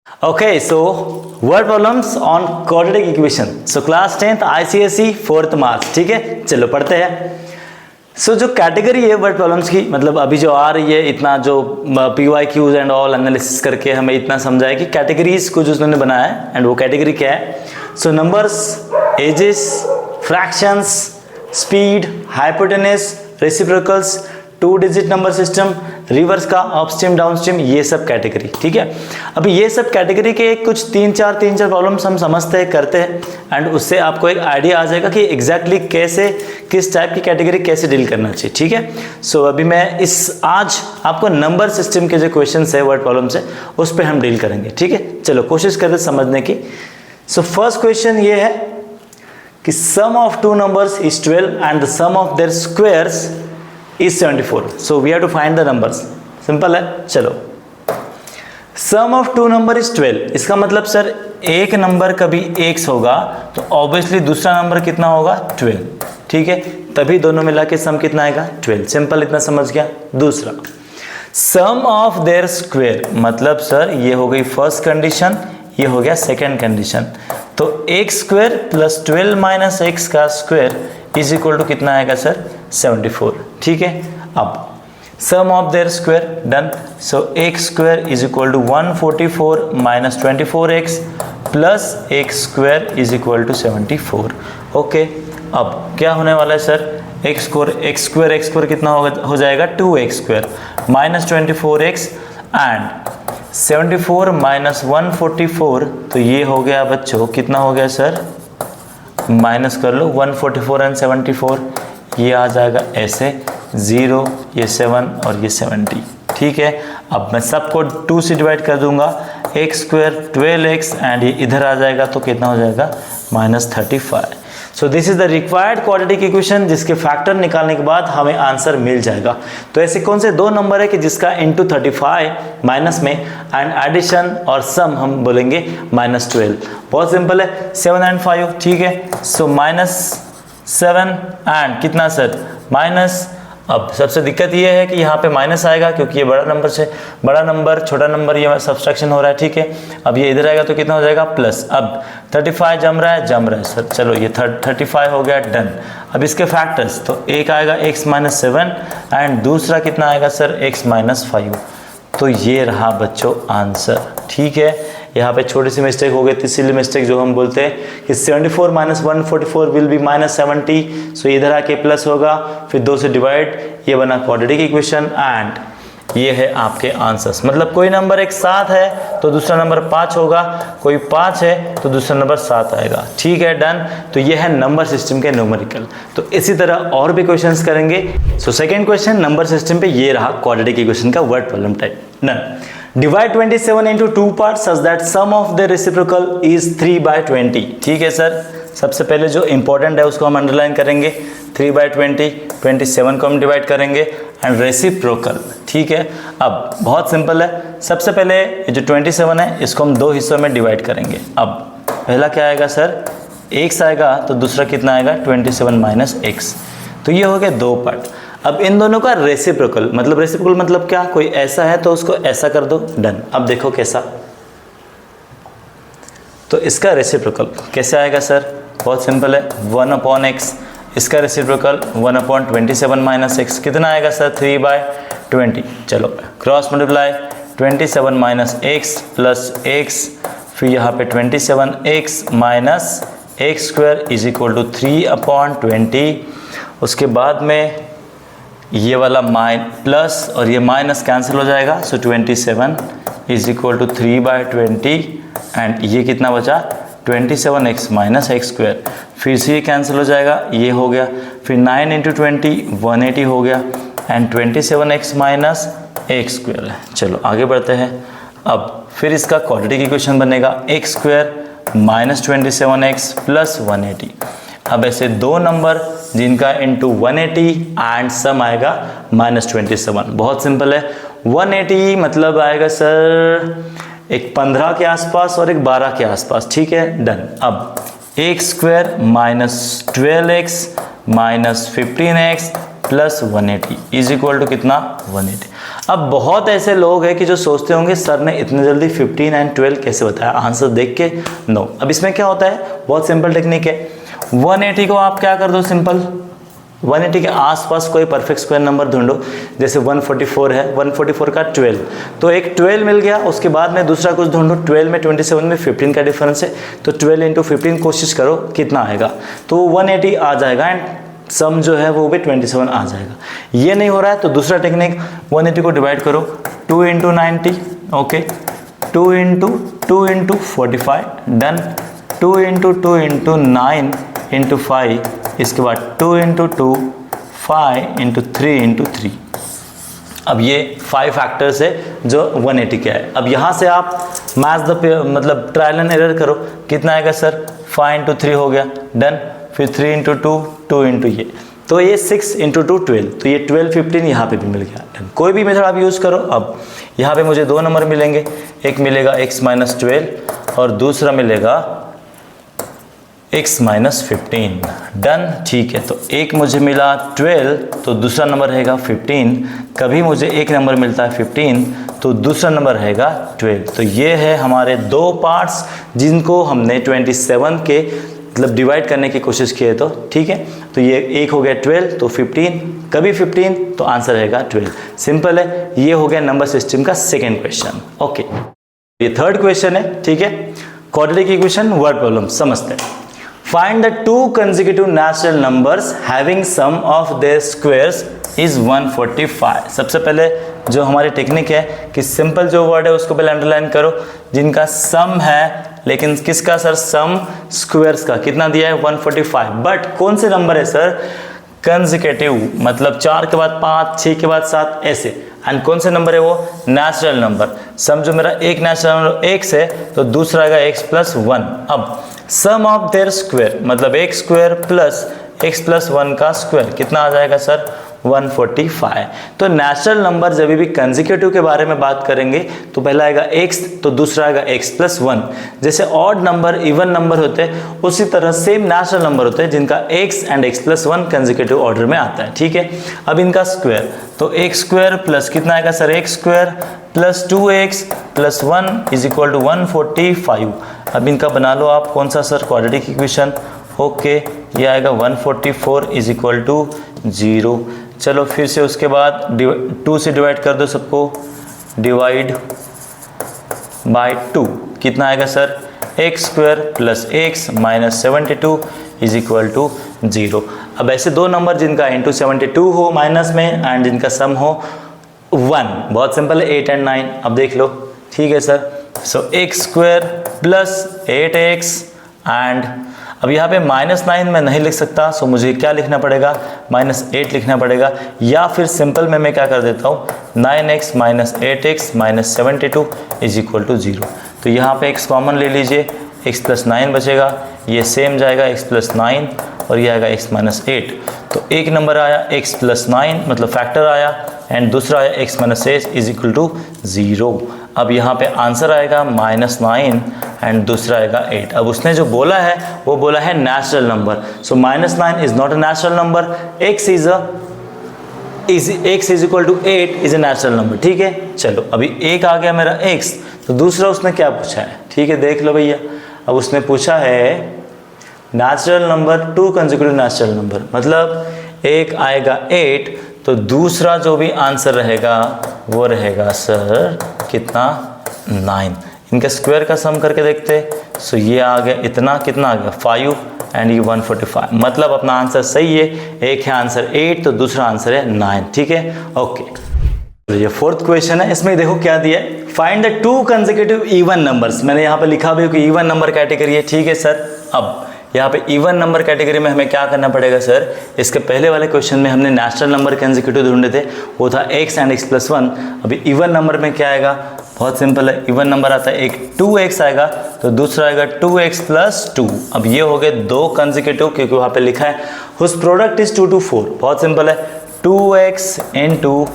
Okay, so word problems on quadratic equation. So class 10th ICSE 4th March. ठीक है, चलो पढ़ते हैं. सो जो कैटेगरी है वर्ड प्रॉब्लम्स की, मतलब अभी जो आ रही है, इतना जो PYQs एंड ऑल एनालिसिस करके हमें इतना समझा है कि कैटेगरीज को जो उन्होंने बनाया है, एंड वो कैटेगरी क्या है. So numbers, ages, fractions, speed, hypotenuse, reciprocals, 2 digit number system, reverse का, अपस्ट्रीम डाउनस्ट्रीम, ये सब कैटेगरी. ठीक है, अभी ये सब कैटेगरी के कुछ तीन चार प्रॉब्लम्स हम समझते हैं, करते हैं, एंड उससे आपको एक आइडिया आ जाएगा कि एग्जैक्टली कैसे, किस टाइप की कैटेगरी कैसे डील करना चाहिए. ठीक है, सो अभी मैं आज आपको नंबर सिस्टम के जो क्वेश्चन है, वर्ड प्रॉब्लम है, उस पर हम डील करेंगे. ठीक है, चलो कोशिश करते समझने की. सो फर्स्ट क्वेश्चन ये है कि sum of 2 numbers is 12 and the sum of their squares is 74. So we have to find the numbers. Simple है. चलो, सम ऑफ 2 नंबर इज 12. इसका मतलब सर एक नंबर कभी x होगा तो ऑब्वियसली दूसरा नंबर कितना होगा, 12. ठीक है, तभी दोनों मिला के सम कितना आएगा, 12. सिंपल, इतना समझ गया. दूसरा, सम ऑफ देयर स्क्वायर, मतलब सर ये हो गई फर्स्ट कंडीशन, ये हो गया सेकेंड कंडीशन. तो x square plus 12 minus x का स्क्वायर इज इक्वल टू कितना आएगा सर, 74. ठीक है, अब sum of their square done. So x square is equal to 144 minus 24x plus x square is equal to 74. Okay, अब क्या होने वाला है सर, एक्स स्क्वायर कितना हो जाएगा, 2x square minus 24x and 74 minus 144, तो ये हो गया बच्चों, कितना हो गया सर, माइनस कर लो 144 एंड 74, ये आ जाएगा ऐसे 0, ये 7 और ये 70. ठीक है, अब मैं सबको 2 से डिवाइड कर दूंगा, एक्स स्क्वायर 12x एंड ये इधर आ जाएगा तो कितना हो जाएगा, minus 35. So this is the required quadratic equation, जिसके फैक्टर निकालने के बाद हमें आंसर मिल जाएगा. तो ऐसे कौन से 2 नंबर है कि जिसका इंटू 35 माइनस में एंड एडिशन और सम हम बोलेंगे माइनस 12. बहुत सिंपल है, 7 एंड 5. ठीक है, सो माइनस 7 एंड कितना सर, माइनस. अब सबसे दिक्कत ये है कि यहाँ पे माइनस आएगा क्योंकि ये बड़ा नंबर से, बड़ा नंबर छोटा नंबर, ये सब्सट्रैक्शन हो रहा है. ठीक है, अब ये इधर आएगा तो कितना हो जाएगा, प्लस. अब 35 जम रहा है सर. चलो ये 35 हो गया, डन. अब इसके फैक्टर्स, तो एक आएगा x माइनस 7 एंड दूसरा कितना आएगा सर, x माइनस 5. तो ये रहा बच्चों आंसर. ठीक है, यहाँ पे छोटी सी मिस्टेक हो गई थी, इसीलिए मिस्टेक जो हम बोलते हैं कि 74 माइनस 144 विल बी माइनस 70. सो इधर आके प्लस होगा, फिर 2 से डिवाइड, ये बना क्वाड्रेटिक इक्वेशन एंड ये है आपके आंसर्स. मतलब कोई नंबर एक 7 है तो दूसरा नंबर 5 होगा, कोई 5 है तो दूसरा नंबर 7 आएगा. ठीक है, डन. तो ये है नंबर सिस्टम के न्यूमेरिकल. तो इसी तरह और भी क्वेश्चंस करेंगे. So second question number system पे ये रहा क्वाड्रेटिक इक्वेशन का word problem type. Done. Divide 27 into 2 parts such that sum of the reciprocal is 3/20. ठीक है सर, सबसे पहले जो इंपॉर्टेंट है उसको हम अंडरलाइन करेंगे. 3/20, 27 को हम डिवाइड करेंगे एंड रेसिप्रोकल. ठीक है, अब बहुत सिंपल है. सबसे पहले जो 27 है इसको हम 2 हिस्सों में डिवाइड करेंगे. अब पहला क्या आएगा सर, x आएगा, तो दूसरा कितना आएगा, 27 माइनस x. तो ये हो गया 2 पार्ट. अब इन दोनों का रेसिप्रोकल मतलब क्या, कोई ऐसा है तो उसको ऐसा कर दो, डन. अब देखो कैसा, तो इसका रेसिप्रोकल कैसे आएगा सर, बहुत सिंपल है, 1/x. इसका रेसिप्रोकल 1/27 माइनस x, कितना आएगा सर, 3/20. चलो cross multiply, 27 minus x plus x, फिर यहाँ पे 27x minus x square is equal to 3/20. उसके बाद में ये वाला प्लस और ये माइनस कैंसिल हो जाएगा. सो 27 इज इक्वल टू 3/20 एंड ये कितना बचा, 27x माइनस एक्स स्क्वायर. फिर से ये कैंसिल हो जाएगा, ये हो गया. फिर 9 इंटू 20 180 हो गया and 27x minus x square. चलो आगे बढ़ते हैं. अब फिर इसका क्वाड्रेटिक इक्वेशन बनेगा, x square minus 27x plus 180. अब ऐसे 2 नंबर जिनका इंटू 180 एंड सम आएगा माइनस 27. बहुत सिंपल है, 180 मतलब आएगा सर एक 15 के आसपास और एक 12 के आसपास. ठीक है, डन. अब x square minus 12x minus 15x plus 180 is equal to कितना 180। अब बहुत ऐसे लोग हैं कि जो सोचते होंगे सर ने इतने जल्दी 15 एंड 12 कैसे बताया, आंसर देख के नो। अब इसमें क्या होता है, बहुत सिंपल टेक्निक है। 180 को आप क्या कर दो, सिंपल 180 के आसपास कोई परफेक्ट स्क्वायर नंबर ढूंढो। जैसे 144 है, 144 का 12, तो एक 12 मिल गया। उसके बाद में दूसरा कुछ ढूंढो, 12 में 27 में 15 का डिफरेंस है, तो 12 इंटू 15 कोशिश करो कितना आएगा, तो 180 आ जाएगा एंड सम जो है वो भी 27 आ जाएगा। ये नहीं हो रहा है तो दूसरा टेक्निक, 180 को डिवाइड करो 2 into 90, okay, 2 into 45 done, 2 into 9 into 5, इसके बाद 2 इंटू 2, 5 इंटू 3 इंटू 3। अब ये 5 फैक्टर्स है जो 180 का है। अब यहाँ से आप मैच द मतलब ट्रायल एंड एरर करो, कितना आएगा सर, 5 इंटू 3 हो गया डन, फिर 3 इंटू 2, 2 इंटू ये, तो ये 6 इंटू 2 12, तो ये 12 15 यहाँ पे भी मिल गया डन। कोई भी मेथड आप यूज़ करो। अब यहाँ पे मुझे 2 नंबर मिलेंगे, एक मिलेगा x माइनस 12 और दूसरा मिलेगा x माइनस 15 डन, ठीक है। तो एक मुझे मिला 12 तो दूसरा नंबर रहेगा 15, कभी मुझे एक नंबर मिलता है 15 तो दूसरा नंबर रहेगा 12। तो ये है हमारे दो पार्ट्स जिनको हमने 27 के मतलब डिवाइड करने की कोशिश की है, तो ठीक है। तो ये एक हो गया 12 तो 15, कभी 15 तो आंसर रहेगा 12, सिंपल है। ये हो गया नंबर सिस्टम का सेकेंड क्वेश्चन, ओके। ये थर्ड क्वेश्चन है, ठीक है, क्वाड्रेटिक इक्वेशन वर्ड प्रॉब्लम समझते हैं। Find the two consecutive natural numbers having sum of their squares is 145। सबसे पहले जो हमारी टेक्निक है कि सिंपल जो वर्ड है उसको पहले अंडरलाइन करो, जिनका सम है, लेकिन किसका सर, सम स्क्वायर्स का, कितना दिया है 145, बट कौन से नंबर है सर, कंसेक्यूटिव, मतलब 4 के बाद 5, 6 के बाद 7 ऐसे, एंड कौन से नंबर है वो, नेचुरल नंबर। समझो मेरा एक नेचुरल नंबर x है तो दूसरा आएगा x प्लस 1। अब सम ऑफ देयर स्क्वायर मतलब x square plus x plus 1 का स्क्वायर कितना आ जाएगा सर, 145। तो नेचुरल नंबर जब भी कंसेक्यूटिव के बारे में बात करेंगे तो पहला आएगा x तो दूसरा आएगा x प्लस 1। जैसे ऑड नंबर इवन नंबर होते हैं उसी तरह सेम नेचुरल नंबर होते हैं जिनका x and x plus 1 consecutive order में आता है, ठीक है। अब इनका स्क्वायर तो x स्क्वायर प्लस कितना आएगा sir, x square plus 2x plus 1 is equal to 145। अब इनका बना लो आप कौन सा सर, क्वाड्रेटिक इक्वेशन, ओके। ये आएगा 144 इज इक्वल टू 0। चलो फिर से उसके बाद 2 से डिवाइड कर दो सबको, डिवाइड बाय 2 कितना आएगा sir, x square plus x minus 72 is equal to 0। अब ऐसे दो नंबर जिनका इंटू 72 हो माइनस में एंड जिनका सम हो 1, बहुत सिंपल है 8 एंड 9। अब देख लो, ठीक है sir. So x square plus 8x and अब यहाँ पे -9 मैं नहीं लिख सकता, सो मुझे क्या लिखना पड़ेगा, -8 लिखना पड़ेगा, या फिर सिंपल में मैं क्या कर देता हूँ 9x minus 8x minus 72 is equal to 0। तो यहाँ पे x कॉमन ले लीजिए, x प्लस 9 बचेगा, ये सेम जाएगा x प्लस 9 और ये आएगा x माइनस 8। तो एक नंबर आया x प्लस 9 मतलब फैक्टर आया एंड दूसरा आया x minus 8 is equal to 0। अब यहाँ पे आंसर आएगा -9 एंड दूसरा आएगा 8। अब उसने जो बोला है वो बोला है natural number, so -9 is not a natural number, x is equal to 8 is a natural number, ठीक है। चलो अभी एक आ गया मेरा x, तो दूसरा उसने क्या पूछा है, ठीक है, देख लो भैया। अब उसने पूछा है natural number, 2 consecutive natural number, मतलब एक आएगा 8 तो दूसरा जो भी आंसर रहेगा वो रहेगा सर कितना, 9। इनका स्क्वायर का सम करके देखते, सो ये आ गया इतना, कितना आ गया 5 एंड ये 145, मतलब अपना आंसर सही है। एक है आंसर 8 तो दूसरा आंसर है 9, ठीक है, ओके। तो ये फोर्थ क्वेश्चन है, इसमें देखो क्या दिया है, find the 2 consecutive even numbers. मैंने यहाँ पे लिखा भी कि इवन नंबर कैटेगरी है, ठीक है सर। अब यहाँ पे इवन नंबर कैटेगरी में हमें क्या करना पड़ेगा सर, इसके पहले वाले क्वेश्चन में हमने नेचुरल नंबर कंसेक्यूटिव ढूंढे थे, वो था x एंड x प्लस 1। अभी इवन नंबर में क्या आएगा, बहुत सिंपल है, इवन नंबर आता है एक 2x आएगा तो दूसरा आएगा 2x प्लस 2। अब ये हो गए 2 कंसेक्यूटिव क्योंकि वहाँ पे लिखा है हुज प्रोडक्ट इज 2 to 4, बहुत सिंपल है, 2x into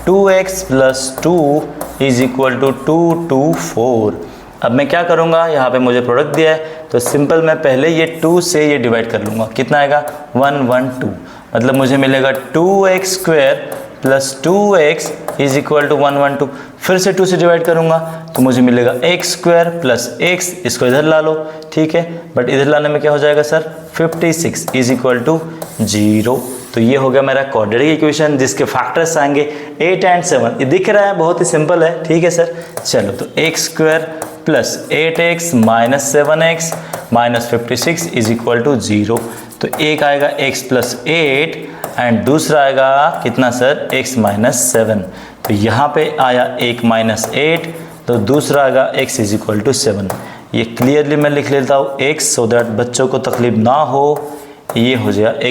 2x plus 2 is equal to 2 to 4। अब मैं क्या करूँगा, यहाँ पे मुझे प्रोडक्ट दिया है तो सिंपल मैं पहले ये 2 से ये डिवाइड कर लूँगा, कितना आएगा 1 1 2। मतलब मुझे मिलेगा 2x² plus 2x is equal to 112। फिर से 2 से डिवाइड करूंगा तो मुझे मिलेगा x² प्लस x, इसको इधर ला लो, ठीक है, बट इधर लाने में क्या हो जाएगा सर, 56 इज इक्वल टू 0। तो ये हो गया मेरा क्वाड्रेटिक इक्वेशन जिसके फैक्टर्स आएंगे 8 एंड 7। ये दिख रहा है, बहुत ही सिंपल है, ठीक है सर। चलो तो x² plus 8x minus 7x minus 56 is equal to 0। तो एक आएगा x प्लस 8 एंड दूसरा आएगा कितना सर, x माइनस 7। तो यहाँ पे आया 1 माइनस 8, तो दूसरा आएगा x इज इक्वल टू 7। ये क्लियरली मैं लिख लेता हूँ x, सो दैट बच्चों को तकलीफ ना हो। ये हो जाएगा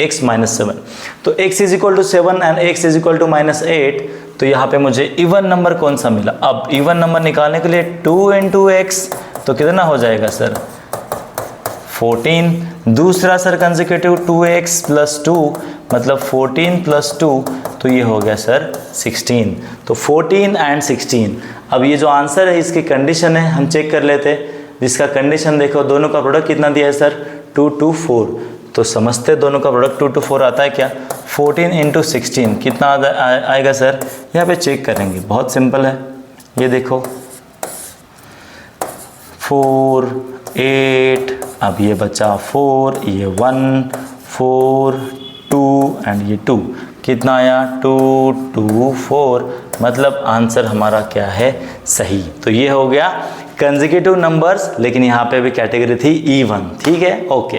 x माइनस 7। तो x is equal to 7 and x is equal to minus 8। तो यहाँ पे मुझे इवन नंबर कौन सा मिला। अब इवन नंबर निकालने के लिए 2 इंटू एक्स, तो कितना हो जाएगा सर, 14। दूसरा सर कंसेक्यूटिव 2x प्लस 2, मतलब 14 प्लस 2, तो ये हो गया सर 16। तो 14 एंड 16। अब ये जो आंसर है इसकी कंडीशन है, हम चेक कर लेते हैं। जिसका कंडीशन देखो, दोनों का प्रोडक्ट कितना दिया है सर, 2 to 4। तो समझते दोनों का प्रोडक्ट 2 to 4 आता है क्या, 14 इंटू 16 कितना आएगा सर, यहाँ पे चेक करेंगे, बहुत सिंपल है। ये देखो 4 8, अब ये बचा 4, ये 1 4 2 एंड ये 2, कितना आया 2 2 4, मतलब आंसर हमारा क्या है, सही। तो ये हो गया कंसेक्यूटिव नंबर्स, लेकिन यहाँ पे भी कैटेगरी थी इवन, ठीक है, ओके।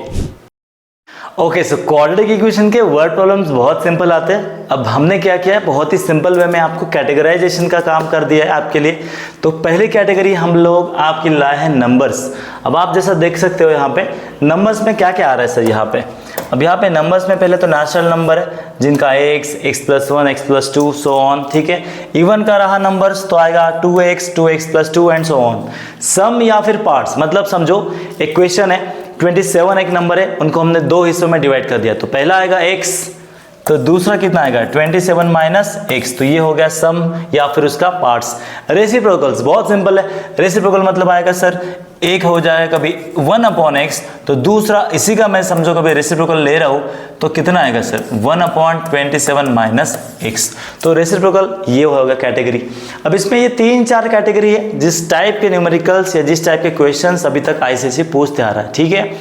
सो क्वाड्रेटिक इक्वेशन के वर्ड प्रॉब्लम्स बहुत सिंपल आते हैं। अब हमने क्या किया है, बहुत ही सिंपल वे में आपको कैटेगराइजेशन का काम कर दिया है आपके लिए। तो पहली कैटेगरी हम लोग आपकी लाए हैं नंबर्स। अब आप जैसा देख सकते हो यहाँ पे नंबर्स में क्या क्या आ रहा है सर, यहाँ पे अब यहाँ पे नंबर्स में पहले तो नेचुरल नंबर है जिनका x plus 1 x plus 2 so on, ठीक है। इवन का रहा नंबर्स तो आएगा 2x plus 2 and so on. Sum या फिर पार्ट्स, मतलब समझो इक्वेशन है 27 एक नंबर है, उनको हमने दो हिस्सों में डिवाइड कर दिया। तो पहला आएगा x, तो दूसरा कितना आएगा 27 माइनस x, तो ये हो गया सम या फिर उसका पार्ट्स। रेसिप्रोकल्स बहुत सिंपल है, रेसिप्रोकल मतलब आएगा सर एक हो जाएगा कभी 1/x, तो दूसरा इसी का मैं समझो कभी रेसिप्रोकल ले रहा हूँ तो कितना आएगा सर 1/27 माइनस x। तो रेसिप्रोकल ये होगा कैटेगरी। अब इसमें ये 3-4 कैटेगरी है जिस टाइप के न्यूमेरिकल्स या जिस टाइप के क्वेश्चंस अभी तक आईसीएसई पूछते आ रहा है, ठीक है।